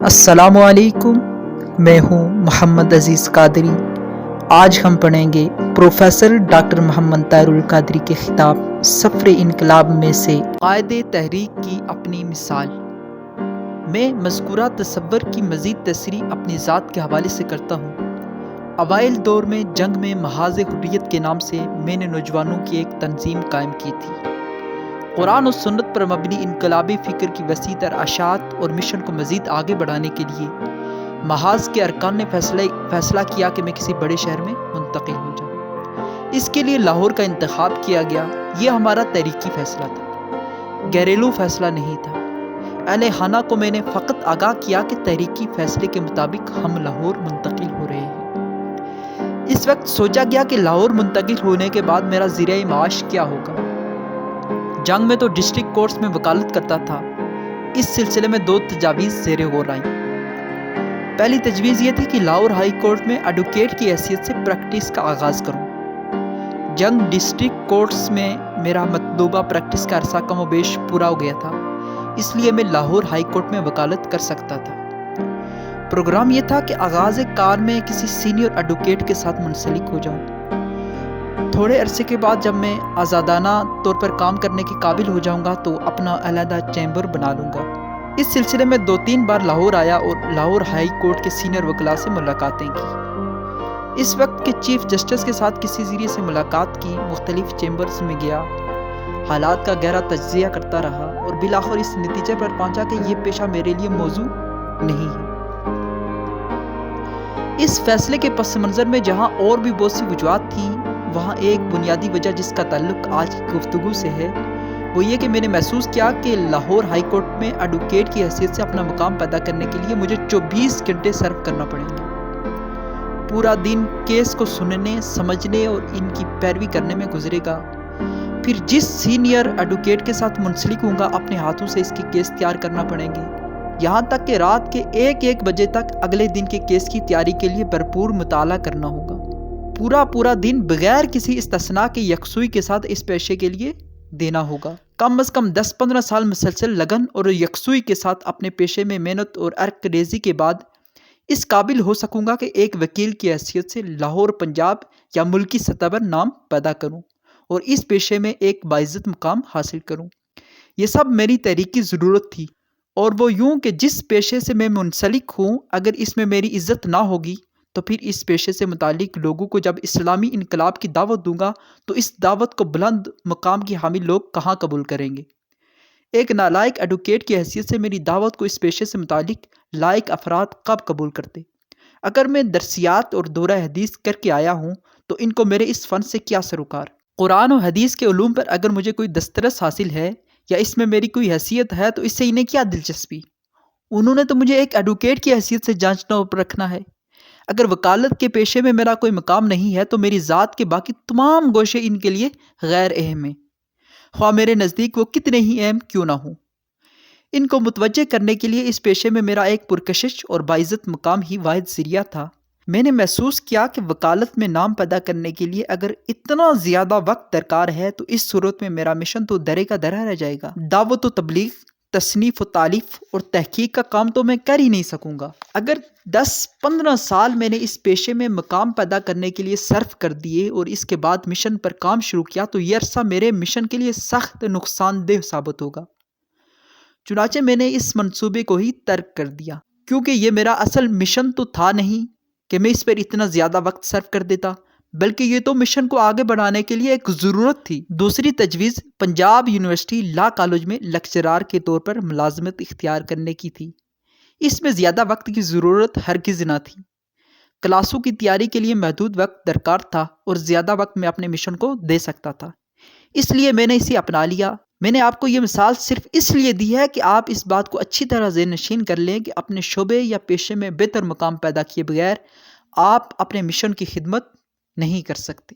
السلام علیکم، میں ہوں محمد عزیز قادری۔ آج ہم پڑھیں گے پروفیسر ڈاکٹر محمد طاہر القادری کے خطاب سفر انقلاب میں سے قائد تحریک کی اپنی مثال۔ میں مذکورہ تصور کی مزید تصریح اپنی ذات کے حوالے سے کرتا ہوں۔ اوائل دور میں جنگ میں محاذ حریت کے نام سے میں نے نوجوانوں کی ایک تنظیم قائم کی تھی۔ قرآن و سنت پر مبنی انقلابی فکر کی وسیع تر اشاعت اور مشن کو مزید آگے بڑھانے کے لیے محاذ کے ارکان نے فیصلہ کیا کہ میں کسی بڑے شہر میں منتقل ہو جاؤں۔ اس کے لیے لاہور کا انتخاب کیا گیا۔ یہ ہمارا تحریکی فیصلہ تھا، گھریلو فیصلہ نہیں تھا۔ اہل خانہ کو میں نے فقط آگاہ کیا کہ تحریکی فیصلے کے مطابق ہم لاہور منتقل ہو رہے ہیں۔ اس وقت سوچا گیا کہ لاہور منتقل ہونے کے بعد میرا ذریعہ معاش کیا ہوگا۔ جنگ میں تو ڈسٹرکٹ کورٹس میں وکالت کرتا تھا۔ اس سلسلے میں 2 تجاویز زیر غور آئیں۔ پہلی تجویز یہ تھی کہ لاہور ہائی کورٹ میں ایڈوکیٹ کی حیثیت سے پریکٹس کا آغاز کروں۔ جنگ ڈسٹرکٹ کورٹس میں میرا مطلوبہ پریکٹس کا عرصہ کم و بیش پورا ہو گیا تھا، اس لیے میں لاہور ہائی کورٹ میں وکالت کر سکتا تھا۔ پروگرام یہ تھا کہ آغاز کار میں کسی سینئر ایڈوکیٹ کے ساتھ منسلک ہو جاؤں۔ تھوڑے عرصے کے بعد جب میں آزادانہ طور پر کام کرنے کے قابل ہو جاؤں گا تو اپنا علیحدہ چیمبر بنا لوں گا۔ اس سلسلے میں 2-3 بار لاہور آیا اور لاہور ہائی کورٹ کے سینئر وکلاء سے ملاقاتیں کی۔ اس وقت کے چیف جسٹس کے ساتھ کسی ذریعے سے ملاقات کی، مختلف چیمبرز میں گیا، حالات کا گہرا تجزیہ کرتا رہا اور بالآخر اس نتیجے پر پہنچا کہ یہ پیشہ میرے لیے موزوں نہیں ہے۔ اس فیصلے کے پس منظر میں جہاں اور بھی بہت سی وجوہات تھیں، وہاں ایک بنیادی وجہ جس کا تعلق آج کی گفتگو سے ہے وہ یہ کہ میں نے محسوس کیا کہ لاہور ہائی کورٹ میں ایڈوکیٹ کی حیثیت سے اپنا مقام پیدا کرنے کے لیے مجھے 24 گھنٹے صرف کرنا پڑیں گے۔ پورا دن کیس کو سننے، سمجھنے اور ان کی پیروی کرنے میں گزرے گا۔ پھر جس سینئر ایڈوکیٹ کے ساتھ منسلک ہوں گا اپنے ہاتھوں سے اس کے کیس تیار کرنا پڑیں گے، یہاں تک کہ رات کے 1-1 بجے تک اگلے دن کے کیس کی تیاری کے لیے بھرپور مطالعہ کرنا ہوگا۔ پورا دن بغیر کسی استثناء کے یکسوئی کے ساتھ اس پیشے کے لیے دینا ہوگا۔ کم از کم 10-15 سال مسلسل لگن اور یکسوئی کے ساتھ اپنے پیشے میں محنت اور عرق ریزی کے بعد اس قابل ہو سکوں گا کہ ایک وکیل کی حیثیت سے لاہور، پنجاب یا ملکی سطح پر نام پیدا کروں اور اس پیشے میں ایک باعزت مقام حاصل کروں۔ یہ سب میری تحریکی ضرورت تھی، اور وہ یوں کہ جس پیشے سے میں منسلک ہوں اگر اس میں میری عزت نہ ہوگی تو پھر اس پیشے سے متعلق لوگوں کو جب اسلامی انقلاب کی دعوت دوں گا تو اس دعوت کو بلند مقام کی حامل لوگ کہاں قبول کریں گے؟ ایک نالائق ایڈوکیٹ کی حیثیت سے میری دعوت کو اس پیشے سے متعلق لائق افراد کب قبول کرتے؟ اگر میں درسیات اور دورہ حدیث کر کے آیا ہوں تو ان کو میرے اس فن سے کیا سروکار؟ قرآن و حدیث کے علوم پر اگر مجھے کوئی دسترس حاصل ہے یا اس میں میری کوئی حیثیت ہے تو اس سے انہیں کیا دلچسپی؟ انہوں نے تو مجھے ایک ایڈوکیٹ کی حیثیت سے جانچنا اور رکھنا ہے۔ اگر وکالت کے پیشے میں میرا کوئی مقام نہیں ہے تو میری ذات کے باقی تمام گوشے ان کے لیے غیر اہم ہیں، خواہ میرے نزدیک وہ کتنے ہی اہم کیوں نہ ہوں۔ ان کو متوجہ کرنے کے لیے اس پیشے میں میرا ایک پرکشش اور باعزت مقام ہی واحد ذریعہ تھا۔ میں نے محسوس کیا کہ وکالت میں نام پیدا کرنے کے لیے اگر اتنا زیادہ وقت درکار ہے تو اس صورت میں میرا مشن تو درے کا درا رہ جائے گا۔ دعوت و تبلیغ، تصنیف و تالیف اور تحقیق کا کام تو میں کر ہی نہیں سکوں گا۔ اگر 10-15 سال میں نے اس پیشے میں مقام پیدا کرنے کے لیے صرف کر دیے اور اس کے بعد مشن پر کام شروع کیا تو یہ عرصہ میرے مشن کے لیے سخت نقصان دہ ثابت ہوگا۔ چنانچہ میں نے اس منصوبے کو ہی ترک کر دیا، کیونکہ یہ میرا اصل مشن تو تھا نہیں کہ میں اس پر اتنا زیادہ وقت صرف کر دیتا، بلکہ یہ تو مشن کو آگے بڑھانے کے لیے ایک ضرورت تھی۔ دوسری تجویز پنجاب یونیورسٹی لا کالج میں لیکچرار کے طور پر ملازمت اختیار کرنے کی تھی۔ اس میں زیادہ وقت کی ضرورت ہرگز نہ تھی۔ کلاسوں کی تیاری کے لیے محدود وقت درکار تھا اور زیادہ وقت میں اپنے مشن کو دے سکتا تھا، اس لیے میں نے اسے اپنا لیا۔ میں نے آپ کو یہ مثال صرف اس لیے دی ہے کہ آپ اس بات کو اچھی طرح ذہن نشین کر لیں کہ اپنے شعبے یا پیشے میں بہتر مقام پیدا کیے بغیر آپ اپنے مشن کی خدمت نہیں کر سکتے۔